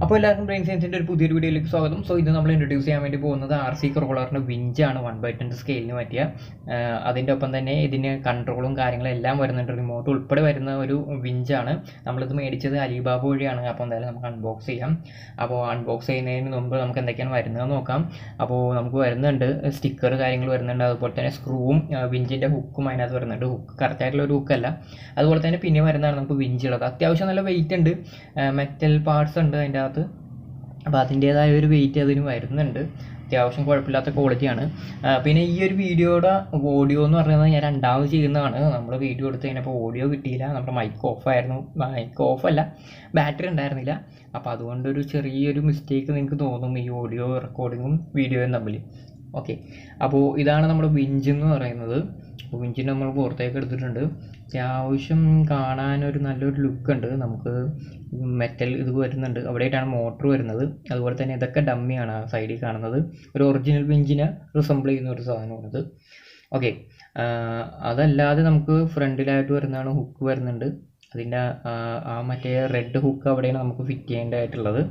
അപ്പോൾ എല്ലാവർക്കും ബ്രെയിൻ സയൻസിൻ്റെ ഒരു പുതിയൊരു വീഡിയോയിലേക്ക് സ്വാഗതം. സോ ഇത് നമ്മൾ ഇൻട്രൊഡ്യൂസ് ചെയ്യാൻ വേണ്ടി പോകുന്നത് RC ക്രോളറിൻ്റെ വിഞ്ചാണ് 1/10 സ്കെയിലിന് പറ്റിയ. അതിൻ്റെ ഒപ്പം തന്നെ ഇതിന് കൺട്രോളും കാര്യങ്ങളും എല്ലാം വരുന്നുണ്ട്, റിമോട്ട് ഉൾപ്പെടെ വരുന്ന ഒരു വിഞ്ചാണ്. നമ്മളിത് മേടിച്ചത് അലിബാബ വഴിയാണ്. അപ്പോൾ എന്തായാലും നമുക്ക് അൺബോക്സ് ചെയ്യാം. അപ്പോൾ അൺബോക്സ് ചെയ്യുന്നതിന് മുമ്പ് നമുക്ക് എന്തൊക്കെയാണ് വരുന്നത് നോക്കാം. അപ്പോൾ നമുക്ക് വരുന്നുണ്ട് സ്റ്റിക്കർ കാര്യങ്ങൾ വരുന്നുണ്ട്, അതുപോലെ തന്നെ സ്ക്രൂവും വിഞ്ചിൻ്റെ ഹുക്കും അതിനകത്ത് വരുന്നുണ്ട്. ഹുക്ക് കറക്റ്റായിട്ടുള്ള ഒരു ഹുക്കല്ല. അതുപോലെ തന്നെ പിന്നെ വരുന്നതാണ് നമുക്ക് വിഞ്ചുള്ളത്. അത്യാവശ്യം നല്ല വെയിറ്റ് ഉണ്ട്, മെറ്റൽ പാർട്സ് ഉണ്ട് അതിൻ്റെ അകത്ത്. അപ്പോൾ അതിൻ്റേതായ ഒരു വെയിറ്റ് അതിന് വരുന്നുണ്ട്. അത്യാവശ്യം കുഴപ്പമില്ലാത്ത ക്വാളിറ്റിയാണ്. പിന്നെ ഈ ഒരു വീഡിയോയുടെ ഓഡിയോ എന്ന് പറയുന്നത് ഞാൻ രണ്ടാമത് ചെയ്യുന്നതാണ്. നമ്മൾ വീഡിയോ എടുത്ത് കഴിഞ്ഞപ്പോൾ ഓഡിയോ കിട്ടിയില്ല, നമ്മുടെ മൈക്ക് ഓഫായിരുന്നു. മൈക്ക് ഓഫല്ല, ബാറ്ററി ഉണ്ടായിരുന്നില്ല. അപ്പോൾ അതുകൊണ്ടൊരു ചെറിയൊരു മിസ്റ്റേക്ക് നിങ്ങൾക്ക് തോന്നും ഈ ഓഡിയോ റെക്കോർഡിങ്ങും വീഡിയോയും തമ്മിൽ. ഓക്കെ, അപ്പോൾ ഇതാണ് നമ്മുടെ വിഞ്ച് എന്ന് പറയുന്നത്. വിഞ്ചിന് നമ്മൾ പുറത്തേക്ക് എടുത്തിട്ടുണ്ട്. അത്യാവശ്യം കാണാനൊരു നല്ലൊരു ലുക്ക് ഉണ്ട്. നമുക്ക് മെറ്റൽ ഇത് വരുന്നുണ്ട്, അവിടെയായിട്ടാണ് മോട്ടർ വരുന്നത്. അതുപോലെ തന്നെ ഇതൊക്കെ ഡമ്മിയാണ് ആ സൈഡിൽ കാണുന്നത്. ഒരു ഒറിജിനൽ വിഞ്ചിനെ റിസംബിൾ ചെയ്യുന്ന ഒരു സാധനമാണിത്. ഓക്കെ, അതല്ലാതെ നമുക്ക് ഫ്രണ്ടിലായിട്ട് വരുന്നതാണ് ഹുക്ക് വരുന്നുണ്ട്. അതിൻ്റെ ആ മറ്റേ റെഡ് ഹുക്ക് അവിടെയാണ് നമുക്ക് ഫിറ്റ് ചെയ്യേണ്ടതായിട്ടുള്ളത്.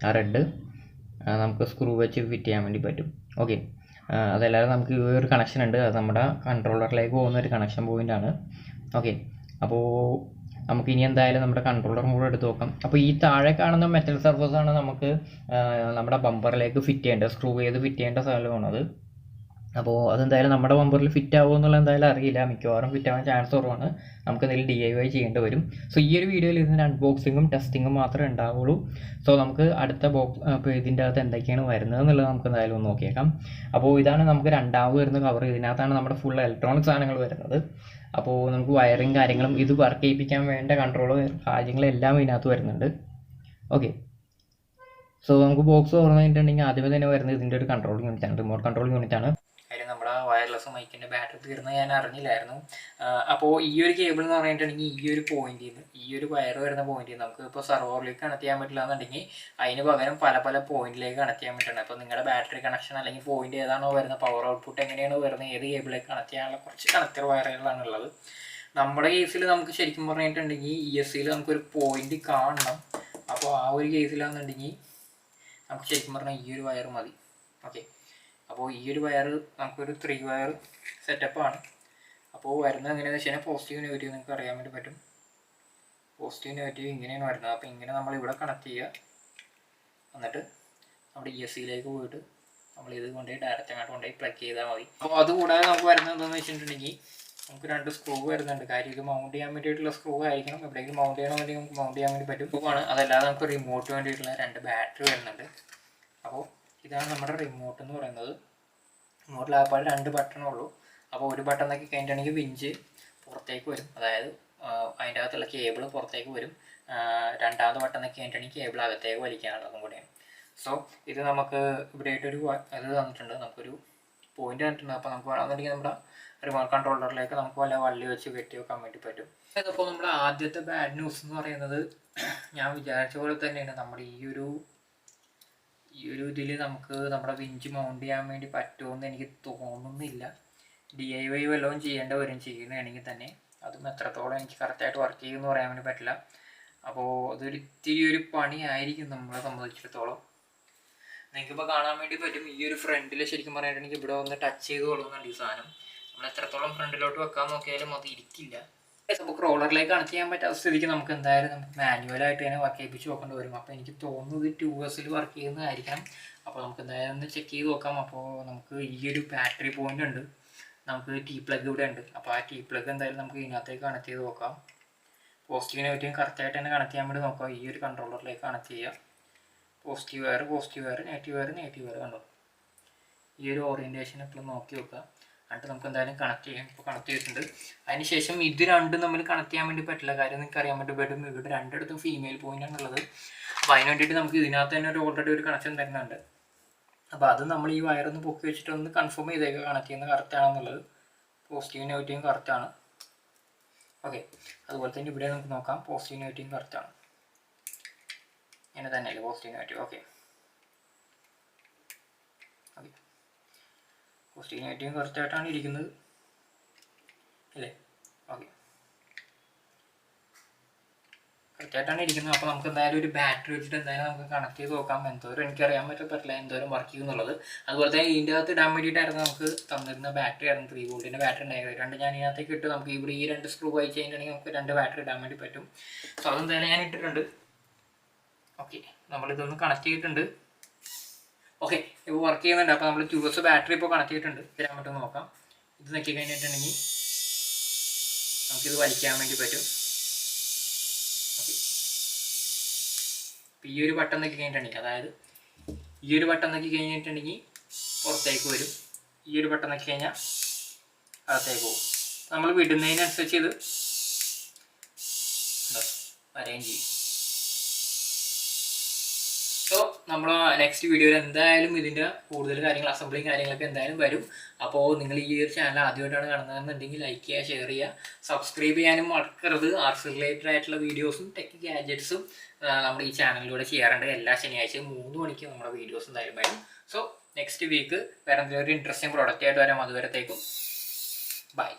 ആ റെഡ് നമുക്ക് സ്ക്രൂ വെച്ച് ഫിറ്റ് ചെയ്യാൻ വേണ്ടി പറ്റും. ഓക്കെ, അതല്ലാതെ നമുക്ക് ഈ ഒരു കണക്ഷൻ ഉണ്ട്, അത് നമ്മുടെ കൺട്രോളറിലേക്ക് പോകുന്ന ഒരു കണക്ഷൻ പോയിൻ്റാണ്. ഓക്കെ, അപ്പോൾ നമുക്ക് ഇനി എന്തായാലും നമ്മുടെ കൺട്രോളറും കൂടെ എടുത്ത് നോക്കാം. അപ്പോൾ ഈ താഴെ കാണുന്ന മെറ്റൽ സർഫസാണ് നമുക്ക് നമ്മുടെ ബമ്പറിലേക്ക് ഫിറ്റ് ചെയ്യേണ്ടത്, സ്ക്രൂ ചെയ്ത് ഫിറ്റ് ചെയ്യേണ്ട സ്ഥലമാണത്. അപ്പോൾ അതെന്തായാലും നമ്മുടെ ബമ്പറിൽ ഫിറ്റ് ആവുമോ എന്നുള്ള എന്തായാലും അറിയില്ല. മിക്കവാറും ഫിറ്റ് ആവാൻ ചാൻസ് കുറവാണ്. നമുക്ക് എന്തെങ്കിലും DIY ചെയ്യേണ്ടി വരും. സോ ഈ ഒരു വീഡിയോയിൽ ഇതിൻ്റെ അൺബോക്സിങ്ങും ടെസ്റ്റിങ്ങും മാത്രമേ ഉണ്ടാവുള്ളൂ. സോ നമുക്ക് അടുത്ത അപ്പോൾ ഇതിൻ്റെ അകത്ത് എന്തൊക്കെയാണ് വരുന്നത് എന്നുള്ളത് നമുക്ക് എന്തായാലും ഒന്ന് നോക്കിയേക്കാം. അപ്പോൾ ഇതാണ് നമുക്ക് രണ്ടാമത് വരുന്ന കവർ. ഇതിനകത്താണ് നമ്മുടെ ഫുൾ ഇലക്ട്രോണിക് സാധനങ്ങൾ വരുന്നത്. അപ്പോൾ നമുക്ക് വയറിങ് കാര്യങ്ങളും ഇത് വർക്ക് ചെയ്യിപ്പിക്കാൻ വേണ്ട കൺട്രോൾ കാര്യങ്ങളെല്ലാം ഇതിനകത്ത് വരുന്നുണ്ട്. ഓക്കെ, സോ നമുക്ക് ബോക്സ് തുറന്നു കഴിഞ്ഞിട്ടുണ്ടെങ്കിൽ ആദ്യമേ തന്നെ വരുന്നത് ഇതിൻ്റെ ഒരു കൺട്രോളിങ് യൂണിറ്റാണ്, റിമോട്ട് കൺട്രോളിങ് യൂണിറ്റാണ്. അതിൽ നമ്മുടെ വയർലെസ് മൈക്കിൻ്റെ ബാറ്ററി തീർന്നത് ഞാൻ അറിഞ്ഞില്ലായിരുന്നു. അപ്പോൾ ഈ ഒരു കേബിൾ എന്ന് പറഞ്ഞിട്ടുണ്ടെങ്കിൽ ഈ ഒരു പോയിന്റിൽ നിന്ന്, ഈ ഒരു വയർ വരുന്ന പോയിന്റിൽ നമുക്ക് ഇപ്പോൾ സെർവറിലേക്ക് കണക്ട് ചെയ്യാൻ പറ്റില്ല എന്നുണ്ടെങ്കിൽ അതിന് പകരം പല പല പോയിന്റിലേക്ക് കണക്ട് ചെയ്യാൻ പറ്റുന്നത്. അപ്പോൾ നിങ്ങളുടെ ബാറ്ററി കണക്ഷൻ അല്ലെങ്കിൽ പോയിന്റ് ഏതാണോ വരുന്നത്, പവർ ഔട്ട്പുട്ട് എങ്ങനെയാണ് വരുന്നത്, ഏത് കേബിളിലേക്ക് കണക്ട് ചെയ്യാനുള്ള കുറച്ച് കണക്ടർ വയറുകളാണ് ഉള്ളത്. നമ്മുടെ കേസിൽ നമുക്ക് ശരിക്കും പറഞ്ഞിട്ടുണ്ടെങ്കിൽ ESCയിൽ നമുക്കൊരു പോയിന്റ് കാണണം. അപ്പോൾ ആ ഒരു കേസിലാണെന്നുണ്ടെങ്കിൽ നമുക്ക് ശരിക്കും പറഞ്ഞാൽ ഈ ഒരു വയർ മതി. ഓക്കെ, അപ്പോൾ ഈ ഒരു വയർ നമുക്കൊരു 3 വയർ സെറ്റപ്പാണ്. അപ്പോൾ വരുന്നത് എങ്ങനെയാണെന്ന് വെച്ച് കഴിഞ്ഞാൽ പോസിറ്റീവ് നെഗറ്റീവ് നിങ്ങൾക്ക് അറിയാൻ വേണ്ടി പറ്റും. പോസിറ്റീവ് നെഗറ്റീവ് ഇങ്ങനെയാണ് വരുന്നത്. അപ്പോൾ ഇങ്ങനെ നമ്മളിവിടെ കണക്ട് ചെയ്യുക, എന്നിട്ട് നമ്മുടെ ESCയിലേക്ക് പോയിട്ട് നമ്മൾ ഇത് കൊണ്ടുപോയി ഡയറക്റ്റ് അങ്ങോട്ട് കൊണ്ടുപോയി പ്ലഗ് ചെയ്താൽ മതി. അപ്പോൾ അതുകൂടാതെ നമുക്ക് വരുന്നത് എന്താണെന്ന് വെച്ചിട്ടുണ്ടെങ്കിൽ നമുക്ക് 2 സ്ക്രൂ വരുന്നുണ്ട്. കാര്യം ഇത് മൗണ്ട് ചെയ്യാൻ വേണ്ടിയിട്ടുള്ള സ്ക്രൂ ആയിരിക്കണം. എവിടെയെങ്കിലും മൗണ്ട് ചെയ്യണമെന്നുണ്ടെങ്കിൽ നമുക്ക് മൗണ്ട് ചെയ്യാൻ വേണ്ടി പറ്റും. സ്ക്രൂ ആണ്. അതല്ലാതെ നമുക്ക് റിമോട്ട് വേണ്ടിയിട്ടുള്ള 2 ബാറ്ററി വരുന്നുണ്ട്. അപ്പോൾ ഇതാണ് നമ്മുടെ റിമോട്ട് എന്ന് പറയുന്നത്. റിമോട്ടിൽ ആപ്പാട് 2 ബട്ടണേ ഉള്ളൂ. അപ്പോൾ ഒരു ബട്ടൺ നോക്കി കഴിഞ്ഞിട്ടുണ്ടെങ്കിൽ വിഞ്ച് പുറത്തേക്ക് വരും, അതായത് അതിൻ്റെ അകത്തുള്ള കേബിൾ പുറത്തേക്ക് വരും. രണ്ടാമത്തെ ബട്ടൺ നോക്കി കഴിഞ്ഞിട്ടുണ്ടെങ്കിൽ കേബിൾ അകത്തേക്ക് വലിക്കാനുള്ളതും കൂടെയാണ്. സോ ഇത് നമുക്ക് ഇവിടെ ആയിട്ടൊരു ഇത് തന്നിട്ടുണ്ട്, നമുക്കൊരു പോയിന്റ് തന്നിട്ടുണ്ട്. അപ്പോൾ നമുക്ക് വേണമെന്നുണ്ടെങ്കിൽ നമ്മുടെ റിമോട്ട് കൺട്രോളറിലേക്ക് നമുക്ക് വല്ല വള്ളി വെച്ച് കെട്ടി വെക്കാൻ വേണ്ടി പറ്റും. അപ്പോൾ നമ്മുടെ ആദ്യത്തെ ബാഡ് ന്യൂസ് എന്ന് പറയുന്നത്, ഞാൻ വിചാരിച്ച പോലെ തന്നെയാണ്, നമ്മുടെ ഈ ഒരു ഇതിൽ നമുക്ക് നമ്മുടെ വിഞ്ച് മൗണ്ട് ചെയ്യാൻ വേണ്ടി പറ്റുമെന്ന് എനിക്ക് തോന്നുന്നില്ല. DIY വല്ലതും ചെയ്യേണ്ട വരും, ചെയ്യുന്നതാണെങ്കിൽ തന്നെ. അതും എത്രത്തോളം എനിക്ക് കറക്റ്റായിട്ട് വർക്ക് ചെയ്യുമെന്ന് പറയാൻ വേണ്ടി പറ്റില്ല. അപ്പോൾ അതൊരു ഇത്തിരി ഒരു പണിയായിരിക്കും നമ്മളെ സംബന്ധിച്ചിടത്തോളം. നിങ്ങൾക്കിപ്പോൾ കാണാൻ വേണ്ടി പറ്റും, ഈ ഒരു ഫ്രണ്ടിൽ ശരിക്കും പറഞ്ഞിട്ടുണ്ടെങ്കിൽ ഇവിടെ ഒന്ന് ടച്ച് ചെയ്ത് കൊടുക്കുന്നുണ്ട് ഈ സാധനം. നമ്മൾ എത്രത്തോളം ഫ്രണ്ടിലോട്ട് വെക്കാൻ നോക്കിയാലും അത് ഇരിക്കില്ല. അപ്പോൾ ക്രോളറിലേക്ക് കണക്ട് ചെയ്യാൻ പറ്റാത്ത സ്ഥിതിക്ക് നമുക്ക് എന്തായാലും നമുക്ക് മാനുവലായിട്ട് തന്നെ വർക്ക് ചെയ്യിപ്പിച്ച് നോക്കേണ്ടി വരും. അപ്പോൾ എനിക്ക് തോന്നുന്നത് 2Sൽ വർക്ക് ചെയ്യുന്നതായിരിക്കണം. അപ്പോൾ നമുക്ക് എന്തായാലും ഒന്ന് ചെക്ക് ചെയ്ത് നോക്കാം. അപ്പോൾ നമുക്ക് ഈ ഒരു ബാറ്ററി പോയിന്റ് ഉണ്ട്, നമുക്ക് T പ്ലഗ് ഇവിടെ ഉണ്ട്. അപ്പോൾ ആ T പ്ലഗ് എന്തായാലും നമുക്ക് ഇതിനകത്തേക്ക് കണക്ട് ചെയ്ത് നോക്കാം. പോസിറ്റീവ് നെഗറ്റീവ് കറക്റ്റായിട്ട് തന്നെ കണക്ട് ചെയ്യാൻ വേണ്ടി നോക്കാം. ഈ ഒരു കൺട്രോളറിലേക്ക് കണക്ട് ചെയ്യുക. പോസിറ്റീവ് വയർ, നെഗറ്റീവ് വയർ കണ്ടോ. ഈ ഒരു ഓറിയൻറ്റേഷൻ എപ്പോഴും നോക്കി വെക്കുക. എന്നിട്ട് നമുക്ക് എന്തായാലും കണക്ട് ചെയ്യാം. ഇപ്പോൾ കണക്ട് ചെയ്തിട്ടുണ്ട്. അതിനുശേഷം ഇത് രണ്ടും നമ്മൾ കണക്ട് ചെയ്യാൻ വേണ്ടി പറ്റില്ല. കാര്യം നിങ്ങൾക്ക് അറിയാൻ വേണ്ടി പറ്റും, ഇവിടെ രണ്ടിടത്തും ഫീമെയിൽ പോയിന്റ് ആണുള്ളത്. അപ്പോൾ അതിന് വേണ്ടിയിട്ട് നമുക്ക് ഇതിനകത്ത് തന്നെ ഓൾറെഡി ഒരു കണക്ഷൻ തരുന്നുണ്ട്. അപ്പോൾ അത് നമ്മൾ ഈ വയറൊന്ന് പൊക്കി വെച്ചിട്ട് ഒന്ന് കൺഫേം ചെയ്തേക്കുക കണക്ട് ചെയ്യുന്നത് കറക്റ്റ് ആണെന്നുള്ളത്. പോസിറ്റീവ് നെഗറ്റീവും കറക്റ്റാണ്. ഓക്കെ, അതുപോലെ തന്നെ ഇവിടെ നമുക്ക് നോക്കാം, പോസിറ്റീവ് നെഗറ്റീവും കറക്റ്റാണ്. ഇങ്ങനെ തന്നെയല്ലേ പോസിറ്റീവ് നെഗറ്റീവ്. ഓക്കെ, പോസിറ്റീവ് നെഗറ്റീവും കറക്റ്റായിട്ടാണ് ഇരിക്കുന്നത് അല്ലേ. ഓക്കെ, കറക്റ്റായിട്ടാണ് ഇരിക്കുന്നത്. അപ്പോൾ നമുക്ക് എന്തായാലും ഒരു ബാറ്ററി വെച്ചിട്ട് എന്തായാലും നമുക്ക് കണക്ട് ചെയ്ത് നോക്കാം. എന്തോരം എനിക്കറിയാൻ പറ്റില്ല എന്തോരം വർക്ക് ചെയ്യുന്നുള്ളത്. അതുപോലെ തന്നെ ഇതിൻ്റെ അകത്ത് ഇടാൻ വേണ്ടിയിട്ടായിരുന്നു നമുക്ക് തന്നിരുന്ന ബാറ്ററി ആയിരുന്നു 3 വോൾട്ടിൻ്റെ ബാറ്ററി ഉണ്ടായത്. രണ്ട് ഞാൻ ഇതിനകത്തേക്ക് ഇട്ട് നമുക്ക് ഇവിടെ ഈ 2 സ്ക്രൂ വായിച്ച് കഴിഞ്ഞിട്ടുണ്ടെങ്കിൽ നമുക്ക് 2 ബാറ്ററി ഇടാൻ വേണ്ടി പറ്റും. സോ അതെന്തായാലും ഞാൻ ഇട്ടിട്ടുണ്ട്. ഓക്കെ, നമ്മളിതൊന്ന് കണക്ട് ചെയ്തിട്ടുണ്ട്. ഓക്കെ, ഇപ്പോൾ വർക്ക് ചെയ്യുന്നുണ്ട്. അപ്പോൾ നമ്മൾ 2S ബാറ്ററി ഇപ്പോൾ കണക്ട് ചെയ്തിട്ടുണ്ട്. തരാൻ പറ്റുമെന്ന് നോക്കാം. ഇത് നോക്കി കഴിഞ്ഞിട്ടുണ്ടെങ്കിൽ നമുക്കിത് വലിക്കാൻ വേണ്ടി പറ്റും. ഓക്കെ, ഈ ഒരു ബട്ടൺ നോക്കി കഴിഞ്ഞിട്ടുണ്ടെങ്കിൽ, അതായത് ഈ ഒരു ബട്ടൺ നോക്കി കഴിഞ്ഞിട്ടുണ്ടെങ്കിൽ പുറത്തേക്ക് വരും. ഈ ഒരു ബട്ടൺ നോക്കി കഴിഞ്ഞാൽ അകത്തേക്ക് പോകും. നമ്മൾ വിടുന്നതിനനുസരിച്ച് ഇത് അറേഞ്ച് ചെയ്യും. സോ നമ്മൾ നെക്സ്റ്റ് വീഡിയോയിൽ എന്തായാലും ഇതിൻ്റെ കൂടുതൽ കാര്യങ്ങൾ അസംബ്ലിങ് കാര്യങ്ങളൊക്കെ എന്തായാലും വരും. അപ്പോൾ നിങ്ങൾ ഈ ഒരു ചാനൽ ആദ്യമായിട്ടാണ് കാണുന്നതെന്നുണ്ടെങ്കിൽ ലൈക്ക് ചെയ്യുക, ഷെയർ ചെയ്യുക, സബ്സ്ക്രൈബ് ചെയ്യാനും മറക്കരുത്. ആർട്സ് റിലേറ്റഡ് ആയിട്ടുള്ള വീഡിയോസും ടെക് ഗാഡ്ജറ്റ്സും നമ്മുടെ ഈ ചാനലിലൂടെ ചെയ്യാറുണ്ട്. എല്ലാ ശനിയാഴ്ചയും 3 മണിക്ക് നമ്മുടെ വീഡിയോസ് എന്തായാലും വരും. സോ നെക്സ്റ്റ് വീക്ക് വേറെ എന്തെങ്കിലും ഒരു ഇൻട്രസ്റ്റിംഗ് പ്രോഡക്റ്റ് ആയിട്ട് വരാം. അതുവരത്തേക്കും ബൈ.